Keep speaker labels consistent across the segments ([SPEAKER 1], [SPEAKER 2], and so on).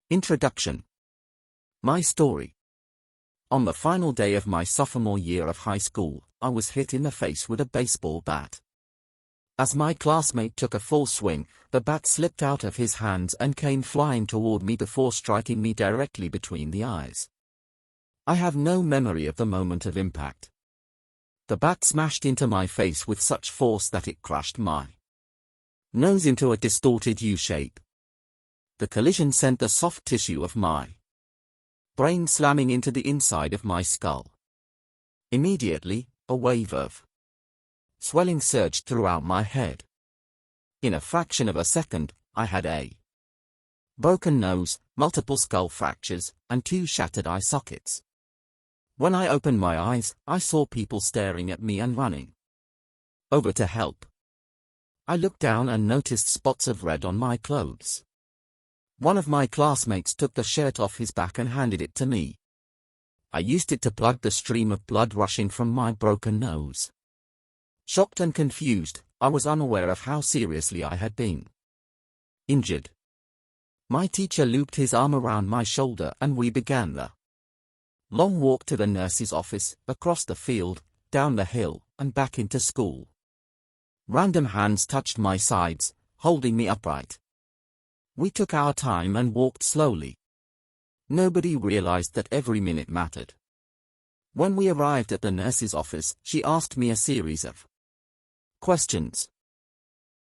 [SPEAKER 1] Introduction. My story. On the final day of my sophomore year of high school, I was hit in the face with a baseball bat. As my classmate took a full swing, the bat slipped out of his hands and came flying toward me before striking me directly between the eyes. I have no memory of the moment of impact. The bat smashed into my face with such force that it crushed my nose into a distorted U shape. The collision sent the soft tissue of my brain slamming into the inside of my skull. Immediately, a wave of swelling surged throughout my head. In a fraction of a second, I had a broken nose, multiple skull fractures, and 2 shattered eye sockets. When I opened my eyes, I saw people staring at me and running over to help. I looked down and noticed spots of red on my clothes. One of my classmates took the shirt off his back and handed it to me. I used it to plug the stream of blood rushing from my broken nose. Shocked and confused, I was unaware of how seriously I had been injured. My teacher looped his arm around my shoulder and we began the long walk to the nurse's office, across the field, down the hill, and back into school. Random hands touched my sides, holding me upright. We took our time and walked slowly. Nobody realized that every minute mattered. When we arrived at the nurse's office, she asked me a series of questions.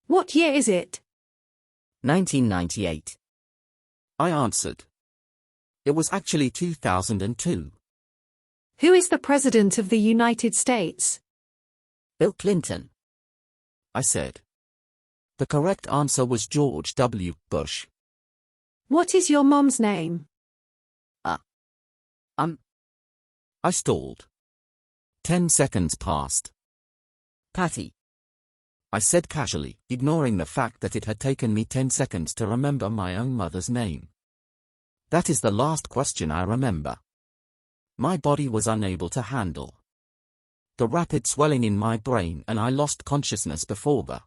[SPEAKER 2] What year is it?
[SPEAKER 1] 1998. I answered. It was actually 2002.
[SPEAKER 2] Who is the President of the United States?
[SPEAKER 1] Bill Clinton. I said. The correct answer was George W. Bush.
[SPEAKER 2] What is your mom's name?
[SPEAKER 1] I stalled. 10 seconds passed. Patty. I said casually, ignoring the fact that it had taken me 10 seconds to remember my own mother's name. That is the last question I remember. My body was unable to handle the rapid swelling in my brain and I lost consciousness before the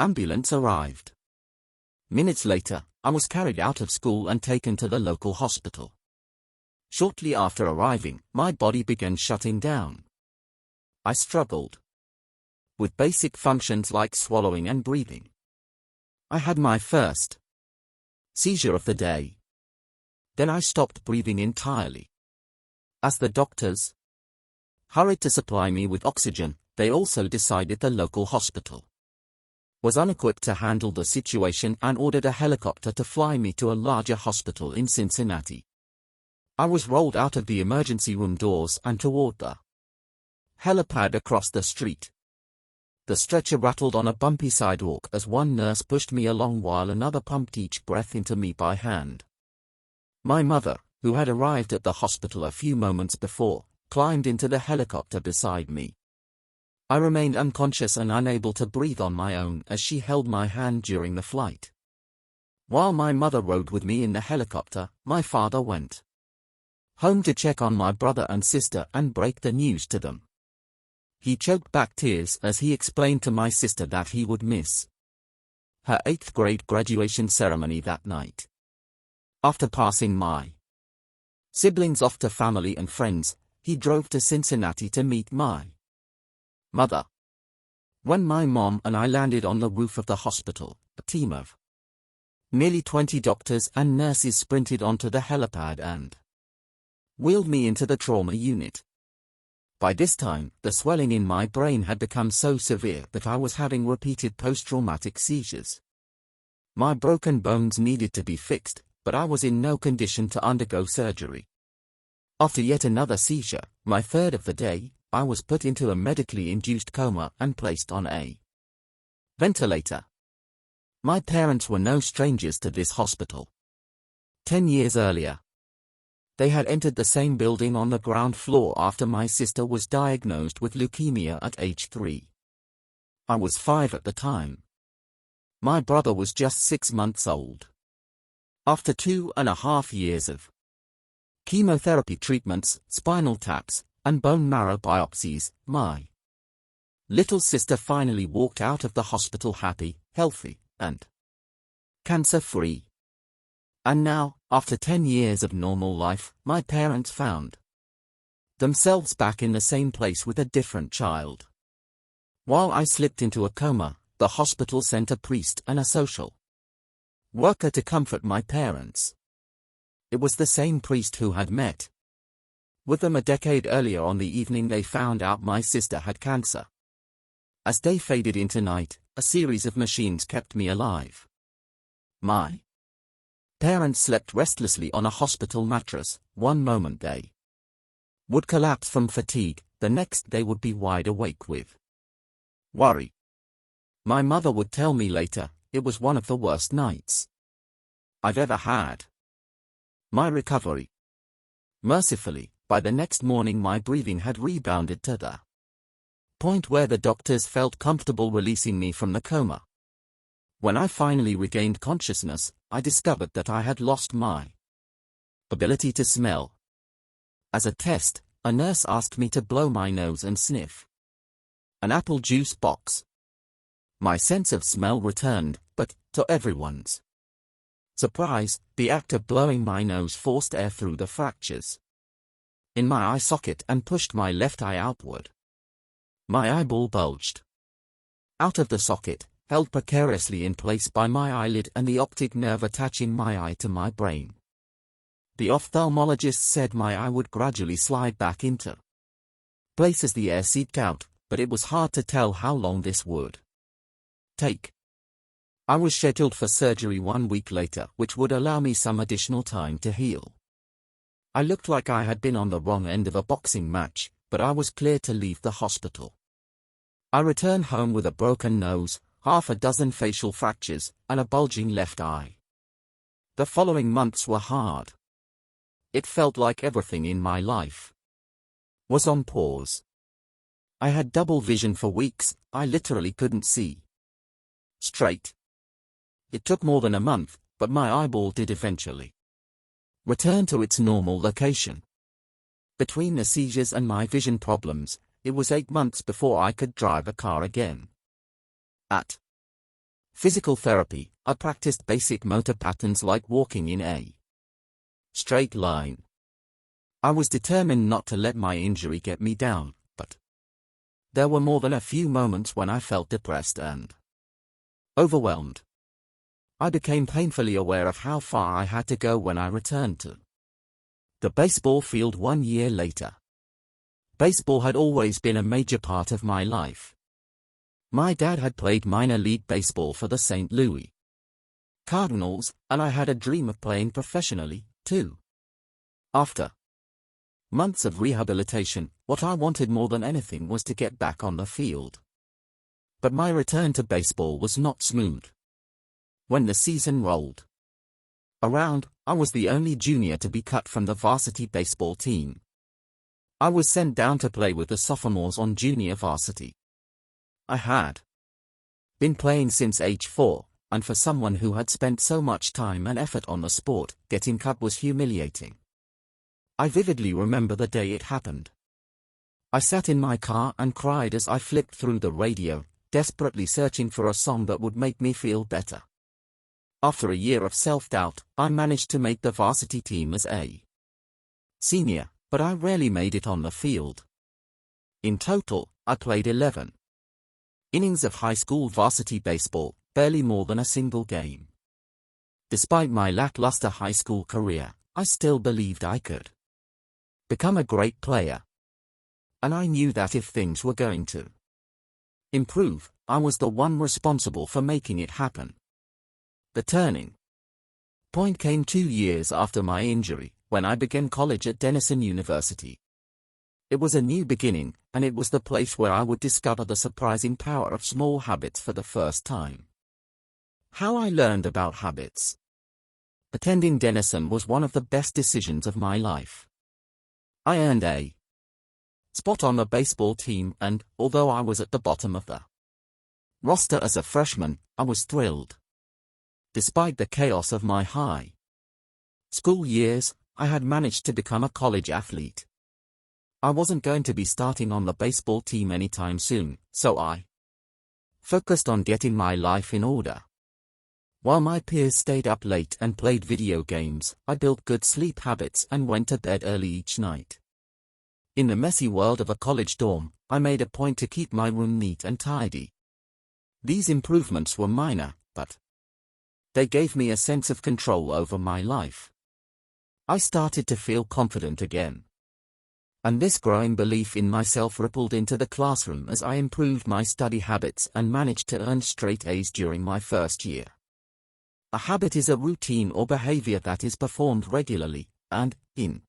[SPEAKER 1] ambulance arrived. Minutes later, I was carried out of school and taken to the local hospital. Shortly after arriving, my body began shutting down. I struggled with basic functions like swallowing and breathing. I had my first seizure of the day. Then I stopped breathing entirely. As the doctors hurried to supply me with oxygen, they also decided the local hospital was unequipped to handle the situation and ordered a helicopter to fly me to a larger hospital in Cincinnati. I was rolled out of the emergency room doors and toward the helipad across the street. The stretcher rattled on a bumpy sidewalk as one nurse pushed me along while another pumped each breath into me by hand. My mother, who had arrived at the hospital a few moments before, climbed into the helicopter beside me. I remained unconscious and unable to breathe on my own as she held my hand during the flight. While my mother rode with me in the helicopter, my father went home to check on my brother and sister and break the news to them. He choked back tears as he explained to my sister that he would miss her 8th grade graduation ceremony that night. After passing my siblings off to family and friends, he drove to Cincinnati to meet my mother. When my mom and I landed on the roof of the hospital, a team of nearly 20 doctors and nurses sprinted onto the helipad and wheeled me into the trauma unit. By this time, the swelling in my brain had become so severe that I was having repeated post-traumatic seizures. My broken bones needed to be fixed, but I was in no condition to undergo surgery. After yet another seizure, my 3rd of the day, I was put into a medically induced coma and placed on a ventilator. My parents were no strangers to this hospital. 10 years earlier, they had entered the same building on the ground floor after my sister was diagnosed with leukemia at age 3. I was 5 at the time. My brother was just 6 months old. After 2.5 years of chemotherapy treatments, spinal taps, and bone marrow biopsies, my little sister finally walked out of the hospital happy, healthy, and cancer-free. And now, after 10 years of normal life, my parents found themselves back in the same place with a different child. While I slipped into a coma, the hospital sent a priest and a social worker to comfort my parents. It was the same priest who had met with them a decade earlier on the evening they found out my sister had cancer. As day faded into night, a series of machines kept me alive. My parents slept restlessly on a hospital mattress. One moment they would collapse from fatigue, the next they would be wide awake with worry. My mother would tell me later, it was one of the worst nights I've ever had. My recovery. Mercifully, by the next morning my breathing had rebounded to the point where the doctors felt comfortable releasing me from the coma. When I finally regained consciousness, I discovered that I had lost my ability to smell. As a test, a nurse asked me to blow my nose and sniff an apple juice box. My sense of smell returned, but, to everyone's surprise, the act of blowing my nose forced air through the fractures in my eye socket and pushed my left eye outward. My eyeball bulged out of the socket, held precariously in place by my eyelid and the optic nerve attaching my eye to my brain. The ophthalmologist said my eye would gradually slide back into place as the air seeped out, but it was hard to tell how long this would take. I was scheduled for surgery 1 week later, which would allow me some additional time to heal. I looked like I had been on the wrong end of a boxing match, but I was clear to leave the hospital. I returned home with a broken nose, half a dozen facial fractures, and a bulging left eye. The following months were hard. It felt like everything in my life was on pause. I had double vision for weeks. I literally couldn't see straight. It took more than a month, but my eyeball did eventually return to its normal location. Between the seizures and my vision problems, it was 8 months before I could drive a car again. At physical therapy, I practiced basic motor patterns like walking in a straight line. I was determined not to let my injury get me down, but there were more than a few moments when I felt depressed and overwhelmed. I became painfully aware of how far I had to go when I returned to the baseball field 1 year later. Baseball had always been a major part of my life. My dad had played minor league baseball for the St. Louis Cardinals, and I had a dream of playing professionally, too. After months of rehabilitation, what I wanted more than anything was to get back on the field. But my return to baseball was not smooth. When the season rolled around, I was the only junior to be cut from the varsity baseball team. I was sent down to play with the sophomores on junior varsity. I had been playing since age 4, and for someone who had spent so much time and effort on the sport, getting cut was humiliating. I vividly remember the day it happened. I sat in my car and cried as I flipped through the radio, desperately searching for a song that would make me feel better. After a year of self-doubt, I managed to make the varsity team as a senior, but I rarely made it on the field. In total, I played 11 innings of high school varsity baseball, barely more than a single game. Despite my lackluster high school career, I still believed I could become a great player. And I knew that if things were going to improve, I was the one responsible for making it happen. The turning point came 2 years after my injury, when I began college at Denison University. It was a new beginning, and it was the place where I would discover the surprising power of small habits for the first time. How I learned about habits. Attending Denison was one of the best decisions of my life. I earned a spot on the baseball team and, although I was at the bottom of the roster as a freshman, I was thrilled. Despite the chaos of my high school years, I had managed to become a college athlete. I wasn't going to be starting on the baseball team anytime soon, so I focused on getting my life in order. While my peers stayed up late and played video games, I built good sleep habits and went to bed early each night. In the messy world of a college dorm, I made a point to keep my room neat and tidy. These improvements were minor, but they gave me a sense of control over my life. I started to feel confident again. And this growing belief in myself rippled into the classroom as I improved my study habits and managed to earn straight A's during my first year. A habit is a routine or behavior that is performed regularly, and, in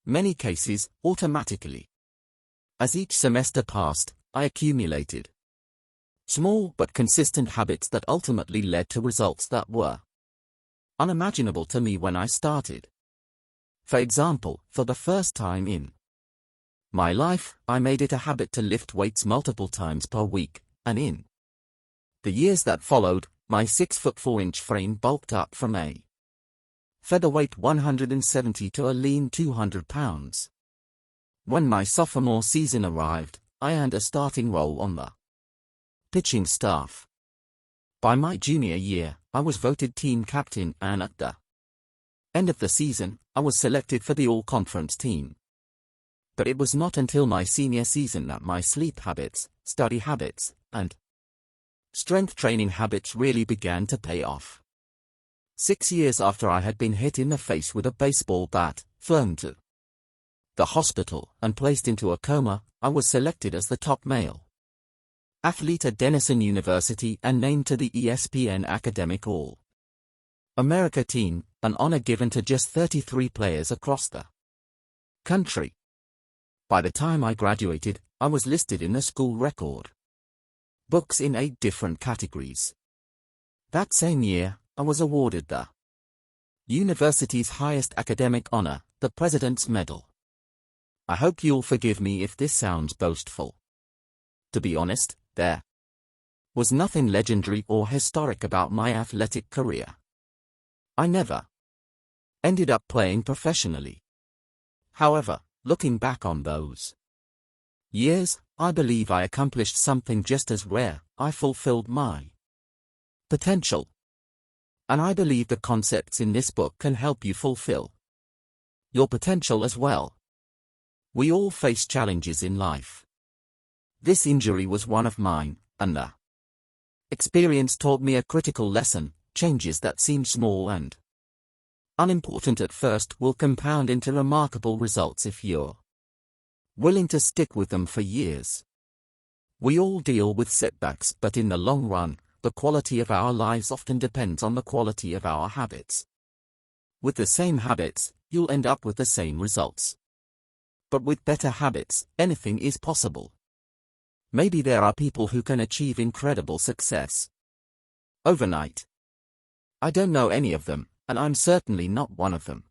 [SPEAKER 1] many cases, automatically. As each semester passed, I accumulated small but consistent habits that ultimately led to results that were unimaginable to me when I started. For example, for the first time in my life, I made it a habit to lift weights multiple times per week, and in the years that followed, my 6'4" frame bulked up from a featherweight 170 to a lean 200 pounds. When my sophomore season arrived, I earned a starting role on the pitching staff. By my junior year, I was voted team captain, and at the end of the season, I was selected for the all-conference team. But it was not until my senior season that my sleep habits, study habits, and strength training habits really began to pay off. 6 years after I had been hit in the face with a baseball bat, flown to the hospital, and placed into a coma, I was selected as the top male athlete at Denison University and named to the ESPN Academic All-America team, an honor given to just 33 players across the country. By the time I graduated, I was listed in the school record books in 8 different categories. That same year, I was awarded the university's highest academic honor, the President's Medal. I hope you'll forgive me if this sounds boastful. To be honest, there was nothing legendary or historic about my athletic career. I never ended up playing professionally. However, looking back on those years, I believe I accomplished something just as rare. I fulfilled my potential. And I believe the concepts in this book can help you fulfill your potential as well. We all face challenges in life. This injury was one of mine, and the experience taught me a critical lesson: changes that seem small and unimportant at first will compound into remarkable results if you're willing to stick with them for years. We all deal with setbacks, but in the long run, the quality of our lives often depends on the quality of our habits. With the same habits, you'll end up with the same results. But with better habits, anything is possible. Maybe there are people who can achieve incredible success overnight. I don't know any of them, and I'm certainly not one of them.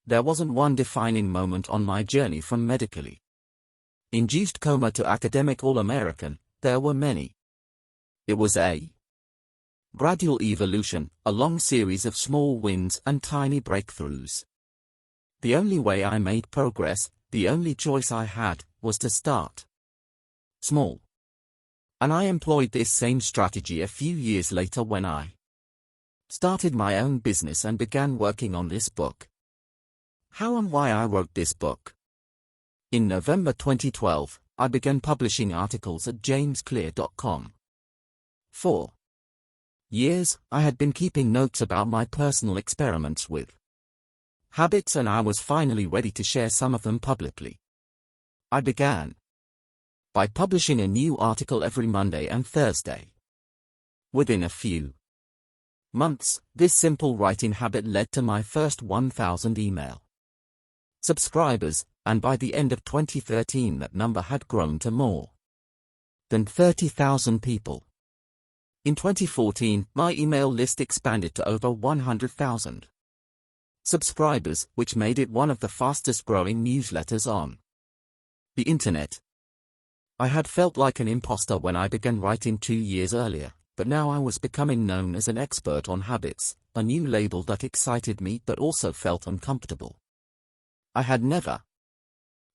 [SPEAKER 1] There wasn't one defining moment on my journey from medically induced coma to academic All-American. There were many. It was a gradual evolution, a long series of small wins and tiny breakthroughs. The only way I made progress, the only choice I had, was to start small. And I employed this same strategy a few years later when I started my own business and began working on this book. How and why I wrote this book. In November 2012, I began publishing articles at jamesclear.com. For years, I had been keeping notes about my personal experiments with habits, and I was finally ready to share some of them publicly. I began by publishing a new article every Monday and Thursday. Within a few months, this simple writing habit led to my first 1,000 email subscribers, and by the end of 2013 that number had grown to more than 30,000 people. In 2014, my email list expanded to over 100,000 subscribers, which made it one of the fastest-growing newsletters on the internet. I had felt like an imposter when I began writing 2 years earlier, but now I was becoming known as an expert on habits, a new label that excited me but also felt uncomfortable. I had never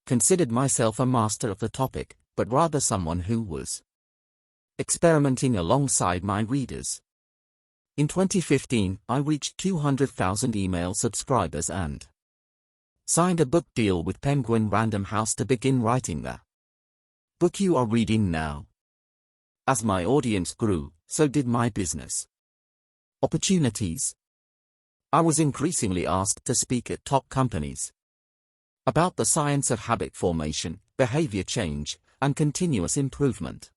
[SPEAKER 1] considered myself a master of the topic, but rather someone who was experimenting alongside my readers. In 2015, I reached 200,000 email subscribers and signed a book deal with Penguin Random House to begin writing the book you are reading now. As my audience grew, so did my business opportunities. I was increasingly asked to speak at top companies about the science of habit formation, behavior change, and continuous improvement.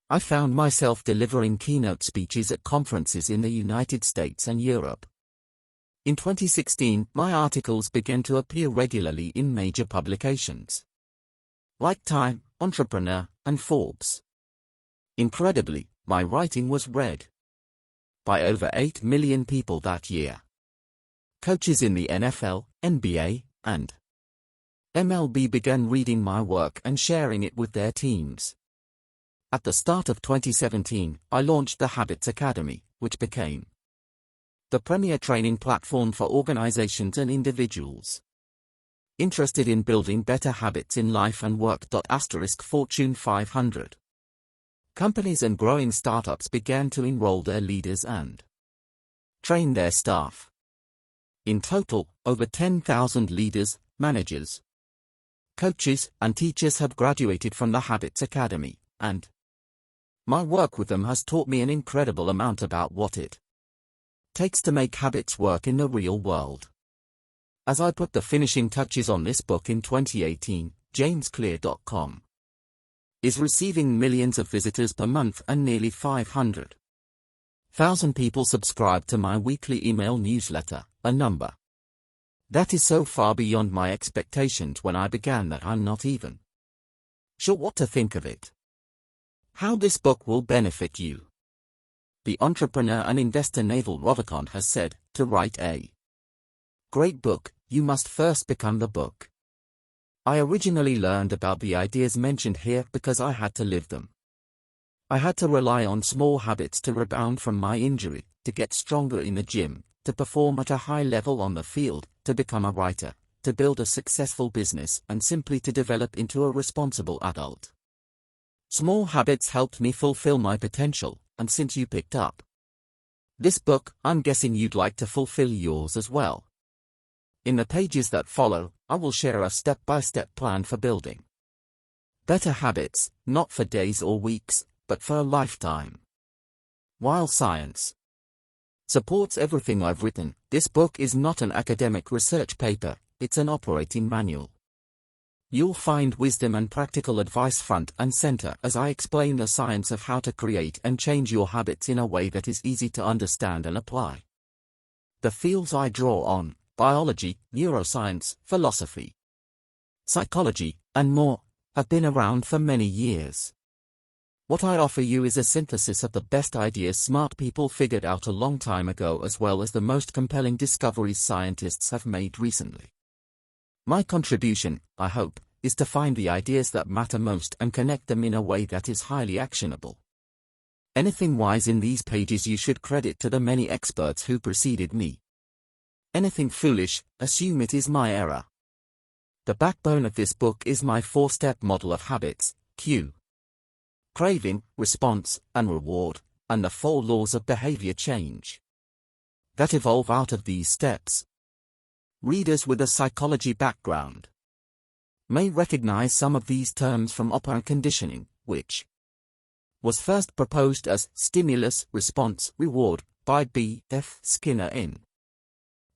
[SPEAKER 1] I found myself delivering keynote speeches at conferences in the United States and Europe. In 2016, my articles began to appear regularly in major publications like Time, Entrepreneur, and Forbes. Incredibly, my writing was read by over 8 million people that year. Coaches in the NFL, NBA, and MLB began reading my work and sharing it with their teams. At the start of 2017, I launched the Habits Academy, which became the premier training platform for organizations and individuals interested in building better habits in life and work. Fortune 500 companies and growing startups began to enroll their leaders and train their staff. In total, over 10,000 leaders, managers, coaches, and teachers have graduated from the Habits Academy, and my work with them has taught me an incredible amount about what it takes to make habits work in the real world. As I put the finishing touches on this book in 2018, JamesClear.com is receiving millions of visitors per month and nearly 500,000 people subscribe to my weekly email newsletter, a number that is so far beyond my expectations when I began that I'm not even sure what to think of it. How this book will benefit you. The entrepreneur and investor Naval Ravikant has said, to write a great book, you must first become the book. I originally learned about the ideas mentioned here because I had to live them. I had to rely on small habits to rebound from my injury, to get stronger in the gym, to perform at a high level on the field, to become a writer, to build a successful business, and simply to develop into a responsible adult. Small habits helped me fulfill my potential, and since you picked up this book, I'm guessing you'd like to fulfill yours as well. In the pages that follow, I will share a step-by-step plan for building better habits, not for days or weeks, but for a lifetime. While science supports everything I've written, this book is not an academic research paper, it's an operating manual. You'll find wisdom and practical advice front and center as I explain the science of how to create and change your habits in a way that is easy to understand and apply. The fields I draw on: biology, neuroscience, philosophy, psychology, and more, have been around for many years. What I offer you is a synthesis of the best ideas smart people figured out a long time ago, as well as the most compelling discoveries scientists have made recently. My contribution, I hope, is to find the ideas that matter most and connect them in a way that is highly actionable. Anything wise in these pages you should credit to the many experts who preceded me. Anything foolish, assume it is my error. The backbone of this book is my 4-step model of habits: cue, craving, response, and reward, and the 4 laws of behavior change that evolve out of these steps. Readers with a psychology background may recognize some of these terms from operant conditioning, which was first proposed as stimulus, response, reward by B.F. Skinner in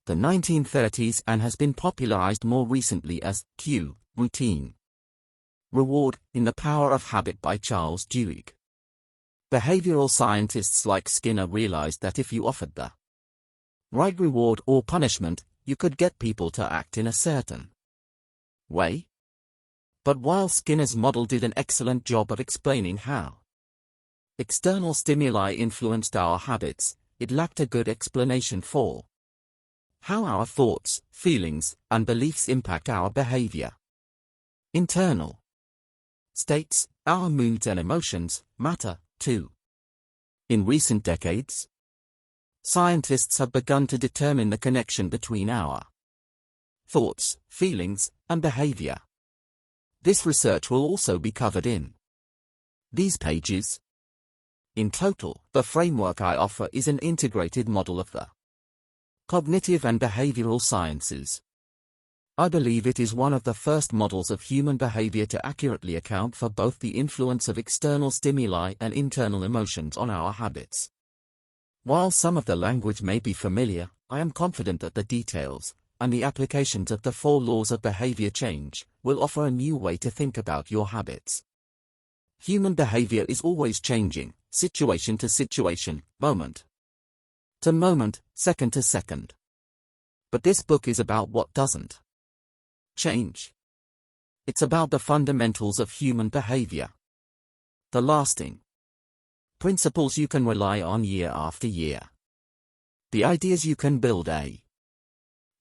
[SPEAKER 1] the 1930s and has been popularized more recently as cue, routine, reward in The Power of Habit by Charles Duhigg. Behavioral scientists like Skinner realized that if you offered the right reward or punishment, you could get people to act in a certain way. But while Skinner's model did an excellent job of explaining how external stimuli influenced our habits, it lacked a good explanation for how our thoughts, feelings, and beliefs impact our behavior. Internal states, our moods and emotions, matter, too. In recent decades, scientists have begun to determine the connection between our thoughts, feelings, and behavior. This research will also be covered in these pages. In total, the framework I offer is an integrated model of the cognitive and behavioral sciences. I believe it is one of the first models of human behavior to accurately account for both the influence of external stimuli and internal emotions on our habits. While some of the language may be familiar, I am confident that the details, and the applications of the 4 laws of behavior change, will offer a new way to think about your habits. Human behavior is always changing, situation to situation, moment to moment, second to second. But this book is about what doesn't change. It's about the fundamentals of human behavior. The lasting principles you can rely on year after year. The ideas you can build a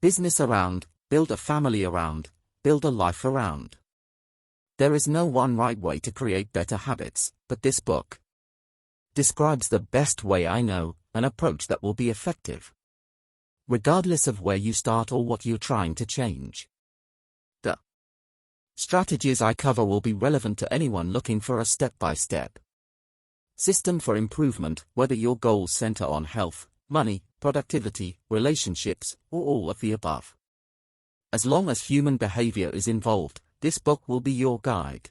[SPEAKER 1] business around, build a family around, build a life around. There is no one right way to create better habits, but this book describes the best way I know, an approach that will be effective, regardless of where you start or what you're trying to change. The strategies I cover will be relevant to anyone looking for a step-by-step system for improvement, whether your goals center on health, money, productivity, relationships, or all of the above. As long as human behavior is involved, this book will be your guide.